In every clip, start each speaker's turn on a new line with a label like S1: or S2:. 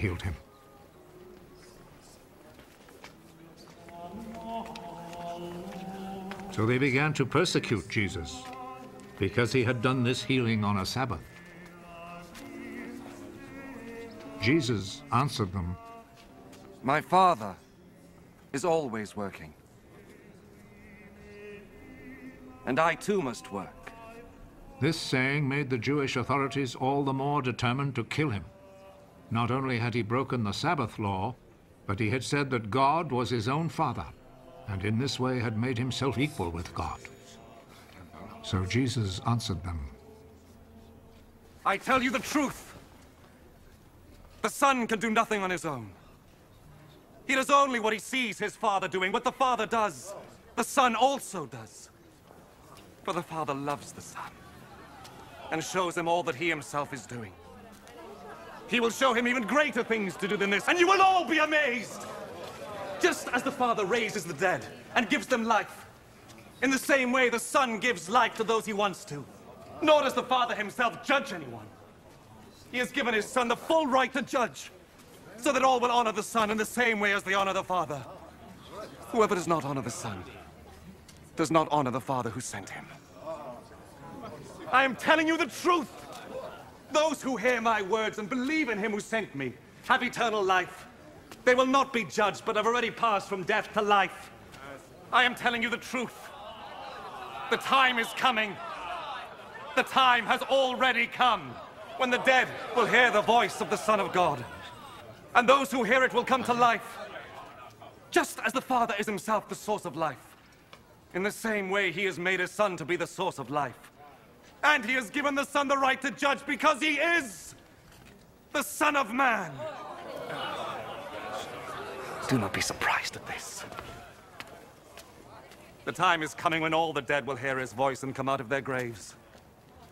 S1: healed him. So they began to persecute Jesus because he had done this healing on a Sabbath. Jesus answered them,
S2: "My Father is always working. And I too must work."
S1: This saying made the Jewish authorities all the more determined to kill him. Not only had he broken the Sabbath law, but he had said that God was his own Father, and in this way had made himself equal with God. So Jesus answered them,
S2: "I tell you the truth. The Son can do nothing on his own. He does only what he sees his Father doing. What the Father does, the Son also does. For the Father loves the Son and shows him all that he himself is doing. He will show him even greater things to do than this, and you will all be amazed. Just as the Father raises the dead and gives them life, in the same way the Son gives life to those he wants to. Nor does the Father himself judge anyone. He has given his Son the full right to judge, so that all will honor the Son in the same way as they honor the Father. Whoever does not honor the Son does not honor the Father who sent him. I am telling you the truth. Those who hear my words and believe in him who sent me have eternal life. They will not be judged, but have already passed from death to life. I am telling you the truth. The time is coming. The time has already come when the dead will hear the voice of the Son of God. And those who hear it will come to life. Just as the Father is himself the source of life, in the same way he has made his Son to be the source of life. And he has given the Son the right to judge because he is the Son of Man. Do not be surprised at this. The time is coming when all the dead will hear his voice and come out of their graves.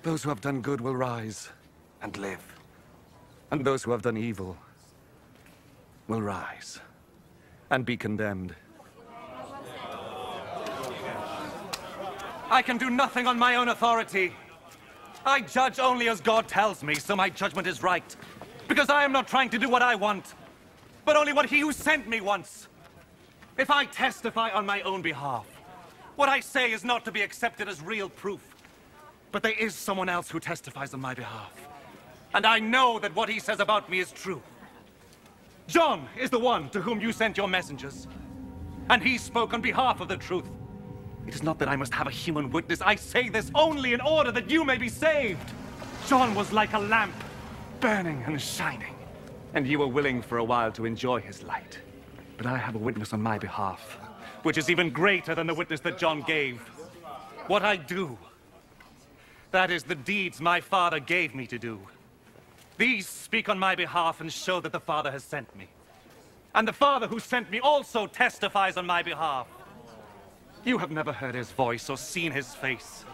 S2: Those who have done good will rise and live. And those who have done evil will rise and be condemned. I can do nothing on my own authority. I judge only as God tells me, so my judgment is right. Because I am not trying to do what I want, but only what he who sent me wants. If I testify on my own behalf, what I say is not to be accepted as real proof. But there is someone else who testifies on my behalf. And I know that what he says about me is true. John is the one to whom you sent your messengers. And he spoke on behalf of the truth. It is not that I must have a human witness. I say this only in order that you may be saved. John was like a lamp, burning and shining. And you were willing for a while to enjoy his light. But I have a witness on my behalf, which is even greater than the witness that John gave. What I do, that is the deeds my Father gave me to do. These speak on my behalf and show that the Father has sent me. And the Father who sent me also testifies on my behalf. You have never heard his voice or seen his face.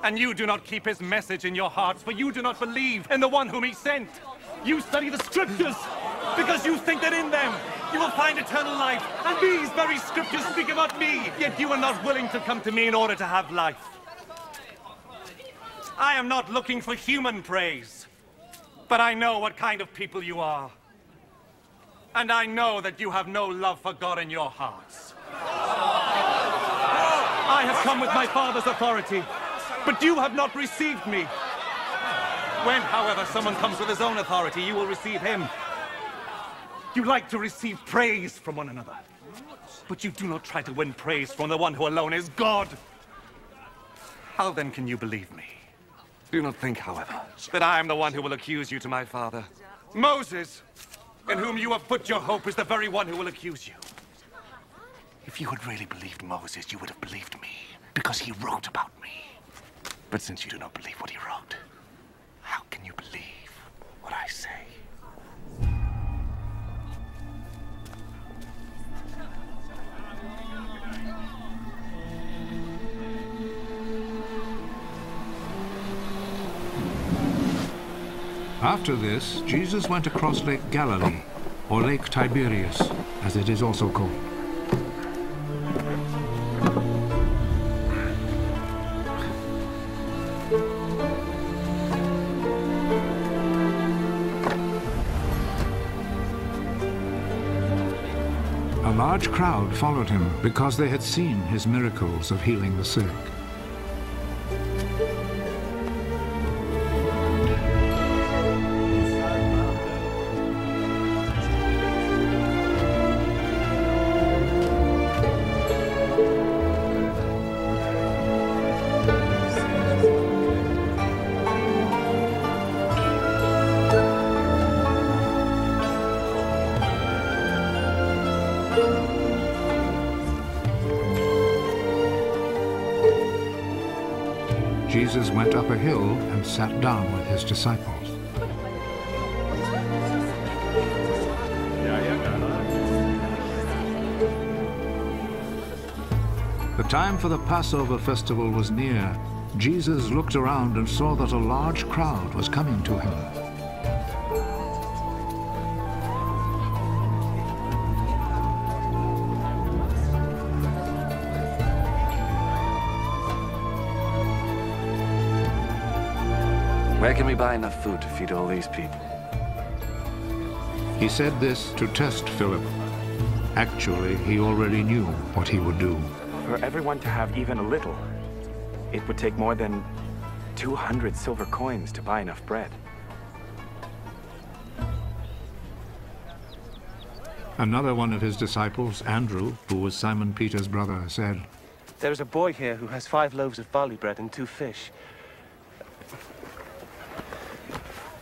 S2: And you do not keep his message in your hearts, for you do not believe in the one whom he sent. You study the scriptures because you think that in them you will find eternal life. And these very scriptures speak about me, yet you are not willing to come to me in order to have life. I am not looking for human praise, but I know what kind of people you are. And I know that you have no love for God in your hearts. I have come with my Father's authority, but you have not received me. When, however, someone comes with his own authority, you will receive him. You like to receive praise from one another, but you do not try to win praise from the one who alone is God. How then can you believe me? Do not think, however, that I am the one who will accuse you to my Father. Moses, in whom you have put your hope, is the very one who will accuse you. If you had really believed Moses, you would have believed me, because he wrote about me. But since you do not believe what he wrote, how can you believe what I say?
S1: After this, Jesus went across Lake Galilee, or Lake Tiberias, as it is also called. A large crowd followed him because they had seen his miracles of healing the sick. Jesus went up a hill and sat down with his disciples. The time for the Passover festival was near. Jesus looked around and saw that a large crowd was coming to him.
S3: Where can we buy enough food to feed all these people?
S1: He said this to test Philip. Actually, he already knew what he would do.
S4: For everyone to have even a little, it would take more than 200 silver coins to buy enough bread.
S1: Another one of his disciples, Andrew, who was Simon Peter's brother, said,
S5: "There is a boy here who has 5 loaves of barley bread and 2 fish.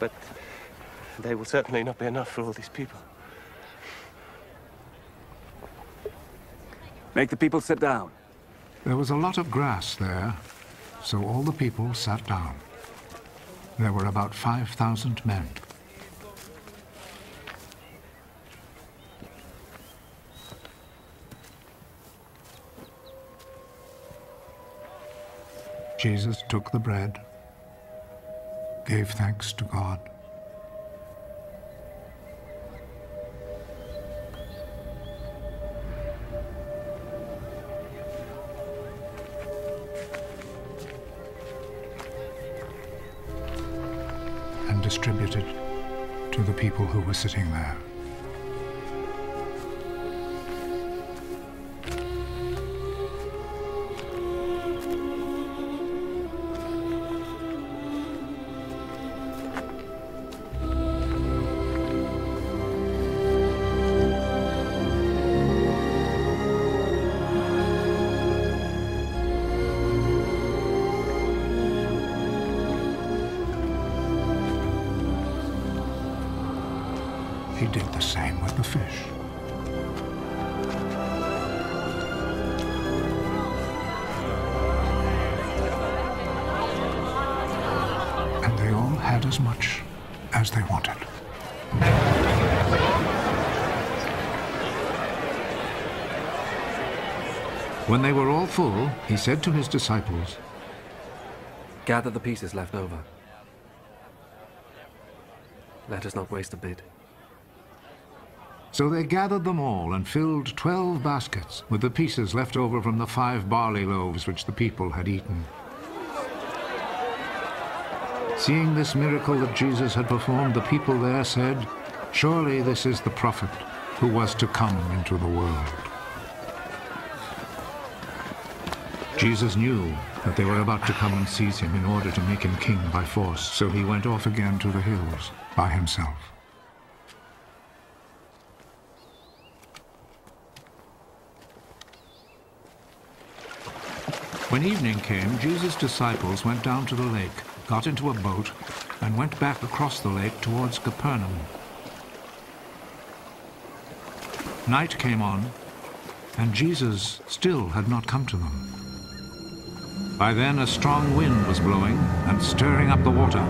S5: But they will certainly not be enough for all these people."
S3: Make the people sit down.
S1: There was a lot of grass there, so all the people sat down. There were about 5,000 men. Jesus took the bread, gave thanks to God, and distributed to the people who were sitting there. He did the same with the fish. And they all had as much as they wanted. When they were all full, he said to his disciples,
S3: Gather the pieces left over. Let us not waste a bit.
S1: So they gathered them all and filled 12 baskets with the pieces left over from the 5 barley loaves which the people had eaten. Seeing this miracle that Jesus had performed, the people there said, "Surely this is the prophet who was to come into the world." Jesus knew that they were about to come and seize him in order to make him king by force, so he went off again to the hills by himself. When evening came, Jesus' disciples went down to the lake, got into a boat, and went back across the lake towards Capernaum. Night came on, and Jesus still had not come to them. By then a strong wind was blowing and stirring up the water.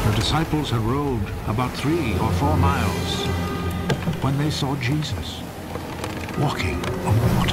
S1: The disciples had rowed about 3 or 4 miles when they saw Jesus walking on water.